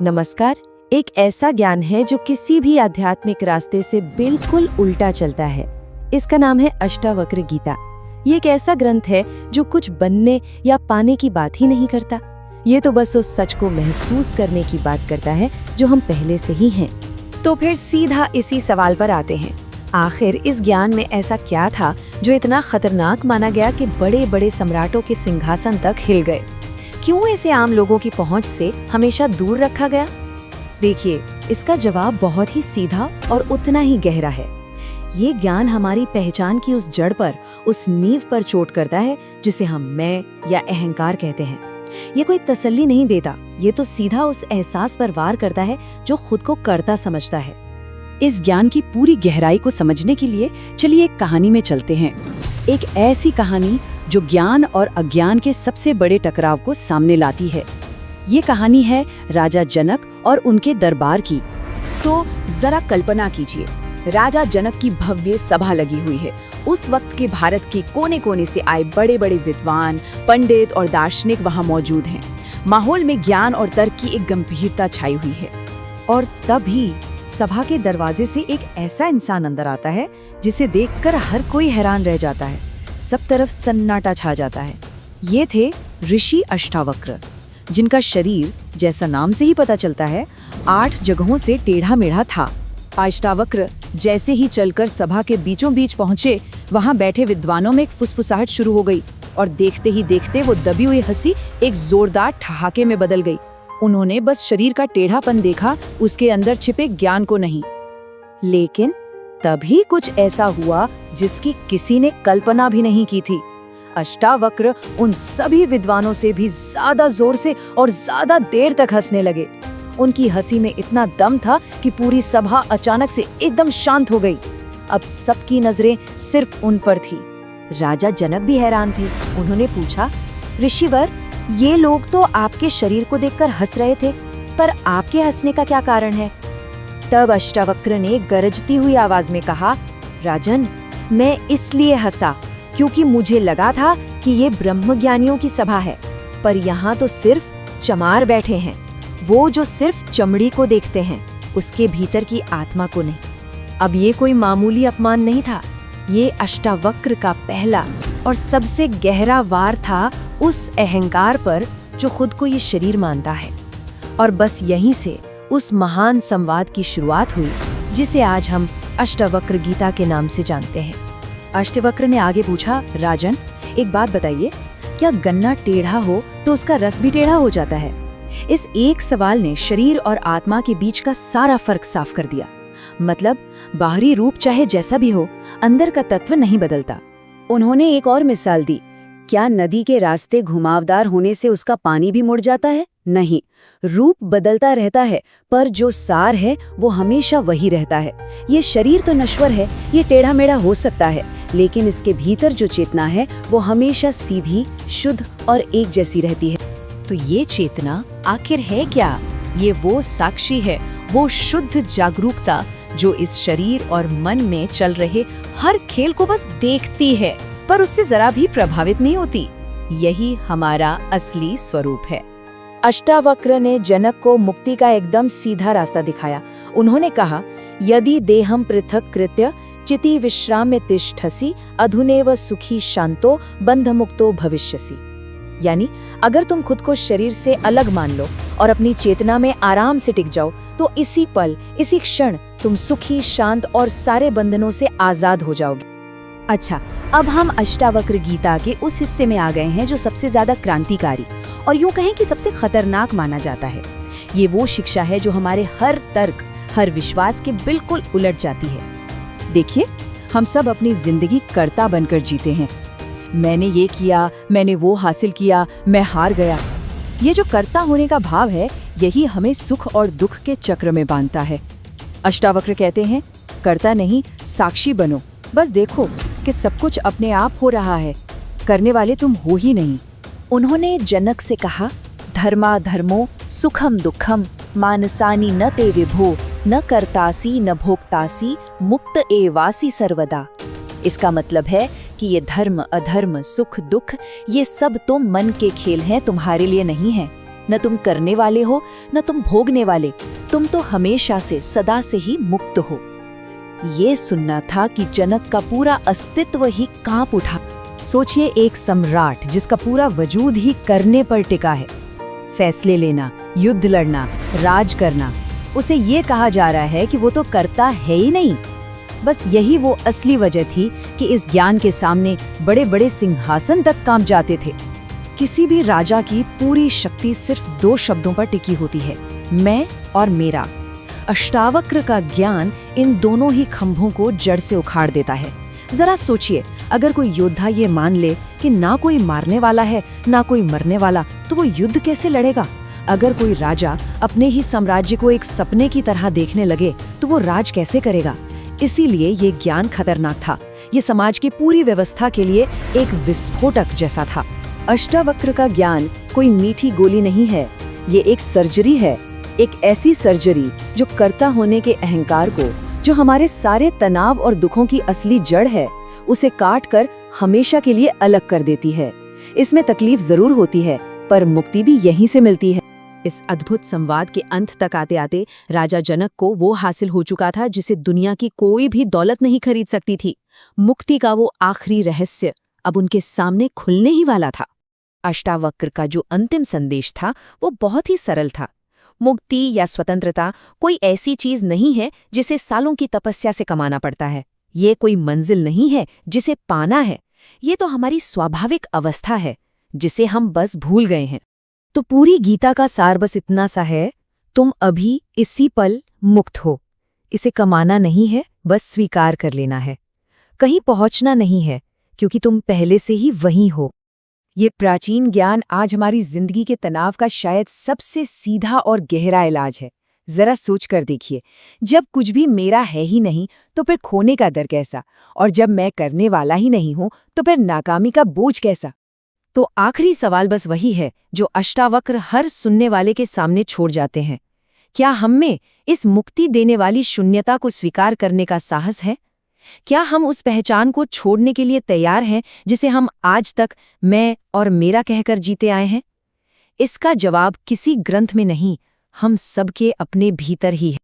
नमस्कार। एक ऐसा ज्ञान है जो किसी भी आध्यात्मिक रास्ते से बिल्कुल उल्टा चलता है। इसका नाम है अष्टावक्र गीता। ये एक ऐसा ग्रंथ है जो कुछ बनने या पाने की बात ही नहीं करता। ये तो बस उस सच को महसूस करने की बात करता है जो हम पहले से ही हैं। तो फिर सीधा इसी सवाल पर आते हैं, आखिर इस ज्ञान में ऐसा क्या था जो इतना खतरनाक माना गया कि बड़े बड़े सम्राटों के सिंहासन तक हिल गए? क्यों इसे आम लोगों की पहुंच से हमेशा दूर रखा गया? देखिए, इसका जवाब बहुत ही सीधा और उतना ही गहरा है। ये ज्ञान हमारी पहचान की उस जड़ पर, उस नींव पर चोट करता है जिसे हम मैं या अहंकार कहते हैं। ये कोई तसल्ली नहीं देता, ये तो सीधा उस एहसास पर वार करता है जो खुद को कर्ता समझता है। इस ज्ञान की पूरी गहराई को समझने के लिए चलिए एक कहानी में चलते हैं। एक ऐसी कहानी जो ज्ञान और अज्ञान के सबसे बड़े टकराव को सामने लाती है। ये कहानी है राजा जनक और उनके दरबार की। तो जरा कल्पना कीजिए, राजा जनक की भव्य सभा लगी हुई है। उस वक्त के भारत के कोने कोने से आए बड़े बड़े विद्वान, पंडित और दार्शनिक वहां मौजूद हैं। माहौल में ज्ञान और तर्क की एक गंभीरता छाई हुई है। और तभी सभा के दरवाजे से एक ऐसा इंसान अंदर आता है जिसे देखकर हर कोई हैरान रह जाता है। सब तरफ सन्नाटा छा जाता है। ये थे ऋषि अष्टावक्र, जिनका शरीर, जैसा नाम से ही पता चलता है, 8 जगहों से टेढ़ा मेढ़ा था। अष्टावक्र जैसे ही चलकर सभा के बीचों बीच पहुंचे, वहां बैठे विद्वानों में एक फुसफुसाहट शुरू हो गई और देखते ही देखते वो दबी हुई हंसी एक जोरदार ठहाके में बदल गई। उन्होंने बस शरीर का टेढ़ापन देखा, उसके अंदर छिपे ज्ञान को नहीं। लेकिन तभी कुछ ऐसा हुआ जिसकी किसी ने कल्पना भी नहीं की थी। अष्टावक्र उन सभी विद्वानों से भी ज्यादा जोर से और ज्यादा देर तक हंसने लगे। उनकी हंसी में इतना दम था कि पूरी सभा अचानक से एकदम शांत हो गई। अब सबकी नजरें सिर्फ उन पर थी। राजा जनक भी हैरान थे। उन्होंने पूछा, ऋषिवर, ये लोग तो आपके शरीर को देखकर हंस रहे थे, पर आपके हंसने का क्या कारण है? तब अष्टावक्र ने गरजती हुई आवाज में कहा, राजन, मैं इसलिए हंसा क्योंकि मुझे लगा था कि ये ब्रह्मज्ञानियों की सभा है, पर यहाँ तो सिर्फ चमार बैठे हैं, वो जो सिर्फ चमड़ी को देखते हैं, उसके भीतर की आत्मा को नहीं। अब ये कोई मामूली अपमान नहीं था, ये अष्टावक्र का पहला और सबसे गहरा वार था उस अहंकार पर जो खुद को ये शरीर मानता है। और बस यहीं से उस महान संवाद की शुरुआत हुई जिसे आज हम अष्टावक्र गीता के नाम से जानते हैं। अष्टावक्र ने आगे पूछा, राजन, एक बात बताइए, क्या गन्ना टेढ़ा हो तो उसका रस भी टेढ़ा हो जाता है? इस एक सवाल ने शरीर और आत्मा के बीच का सारा फर्क साफ कर दिया। मतलब बाहरी रूप चाहे जैसा भी हो, अंदर का तत्व नहीं बदलता। उन्होंने एक और मिसाल दी, क्या नदी के रास्ते घुमावदार होने से उसका पानी भी मुड़ जाता है? नहीं, रूप बदलता रहता है, पर जो सार है वो हमेशा वही रहता है। ये शरीर तो नश्वर है, ये टेढ़ा मेढ़ा हो सकता है, लेकिन इसके भीतर जो चेतना है वो हमेशा सीधी, शुद्ध और एक जैसी रहती है। तो ये चेतना आखिर है क्या? ये वो साक्षी है, वो शुद्ध जागरूकता जो इस शरीर और मन में चल रहे हर खेल को बस देखती है, पर उससे जरा भी प्रभावित नहीं होती। यही हमारा असली स्वरूप है। अष्टावक्र ने जनक को मुक्ति का एकदम सीधा रास्ता दिखाया। उन्होंने कहा, यदि देहम पृथक कृत्य चिति विश्राम्य तिष्ठसि अधुनेव सुखी शांतो बंध मुक्तो भविष्यसि। यानी अगर तुम खुद को शरीर से अलग मान लो और अपनी चेतना में आराम से टिक जाओ, तो इसी पल, इसी क्षण तुम सुखी, शांत और सारे बंधनों से आजाद हो जाओगे। अच्छा, अब हम अष्टावक्र गीता के उस हिस्से में आ गए हैं जो सबसे ज्यादा क्रांतिकारी और यूं कहें कि सबसे खतरनाक माना जाता है। ये वो शिक्षा है जो हमारे हर तर्क, हर विश्वास के बिल्कुल उलट जाती है। देखिए, हम सब अपनी जिंदगी कर्ता बनकर जीते हैं। मैंने ये किया, मैंने वो हासिल किया, मैं हार गया। ये जो कर्ता होने का भाव है, यही हमें सुख और दुख के चक्र में बांधता है। अष्टावक्र कहते हैं, कर्ता नहीं, साक्षी बनो। बस देखो कि सब कुछ अपने आप हो रहा है, करने वाले तुम हो ही नहीं। उन्होंने जनक से कहा, धर्मा धर्मो सुखम दुखम मानसानी न ते विभो न कर्तासी न भोक्तासी मुक्त एवासी सर्वदा। इसका मतलब है कि ये धर्म, अधर्म, सुख, दुख, ये सब तो मन के खेल हैं, तुम्हारे लिए नहीं है। न तुम करने वाले हो न तुम भोगने वाले, तुम तो हमेशा से सदा से ही मुक्त हो। ये सुनना था कि जनक का पूरा अस्तित्व ही कांप उठा। सोचिए, एक सम्राट जिसका पूरा वजूद ही करने पर टिका है, फैसले लेना, युद्ध लड़ना, राज करना, उसे ये कहा जा रहा है कि वो तो करता है ही नहीं। बस यही वो असली वजह थी कि इस ज्ञान के सामने बड़े बड़े सिंहासन तक कांप जाते थे। किसी भी राजा की पूरी शक्ति सिर्फ 2 शब्दों पर टिकी होती है, मैं और मेरा। अष्टावक्र का ज्ञान इन दोनों ही खंभों को जड़ से उखाड़ देता है। जरा सोचिए, अगर कोई योद्धा ये मान ले कि ना कोई मारने वाला है ना कोई मरने वाला, तो वो युद्ध कैसे लड़ेगा? अगर कोई राजा अपने ही साम्राज्य को एक सपने की तरह देखने लगे, तो वो राज कैसे करेगा? इसीलिए ये ज्ञान खतरनाक था। ये समाज की पूरी व्यवस्था के लिए एक विस्फोटक जैसा था। अष्टावक्र का ज्ञान कोई मीठी गोली नहीं है, ये एक सर्जरी है। एक ऐसी सर्जरी जो कर्ता होने के अहंकार को, जो हमारे सारे तनाव और दुखों की असली जड़ है, उसे काट कर हमेशा के लिए अलग कर देती है। इसमें तकलीफ जरूर होती है, पर मुक्ति भी यहीं से मिलती है। इस अद्भुत संवाद के अंत तक आते आते राजा जनक को वो हासिल हो चुका था जिसे दुनिया की कोई भी दौलत नहीं खरीद सकती थी। मुक्ति का वो आखिरी रहस्य अब उनके सामने खुलने ही वाला था। अष्टावक्र का जो अंतिम संदेश था वो बहुत ही सरल था। मुक्ति या स्वतंत्रता कोई ऐसी चीज नहीं है जिसे सालों की तपस्या से कमाना पड़ता है। ये कोई मंजिल नहीं है जिसे पाना है। ये तो हमारी स्वाभाविक अवस्था है जिसे हम बस भूल गए हैं। तो पूरी गीता का सार बस इतना सा है, तुम अभी इसी पल मुक्त हो। इसे कमाना नहीं है, बस स्वीकार कर लेना है। कहीं पहुंचना नहीं है, क्योंकि तुम पहले से ही वहीं हो। ये प्राचीन ज्ञान आज हमारी जिंदगी के तनाव का शायद सबसे सीधा और गहरा इलाज है। जरा सोच कर देखिए, जब कुछ भी मेरा है ही नहीं तो फिर खोने का डर कैसा, और जब मैं करने वाला ही नहीं हूं तो फिर नाकामी का बोझ कैसा। तो आखिरी सवाल बस वही है जो अष्टावक्र हर सुनने वाले के सामने छोड़ जाते हैं। क्या हम में इस मुक्ति देने वाली शून्यता को स्वीकार करने का साहस है? क्या हम उस पहचान को छोड़ने के लिए तैयार हैं जिसे हम आज तक मैं और मेरा कहकर जीते आए हैं? इसका जवाब किसी ग्रंथ में नहीं, हम सबके अपने भीतर ही है।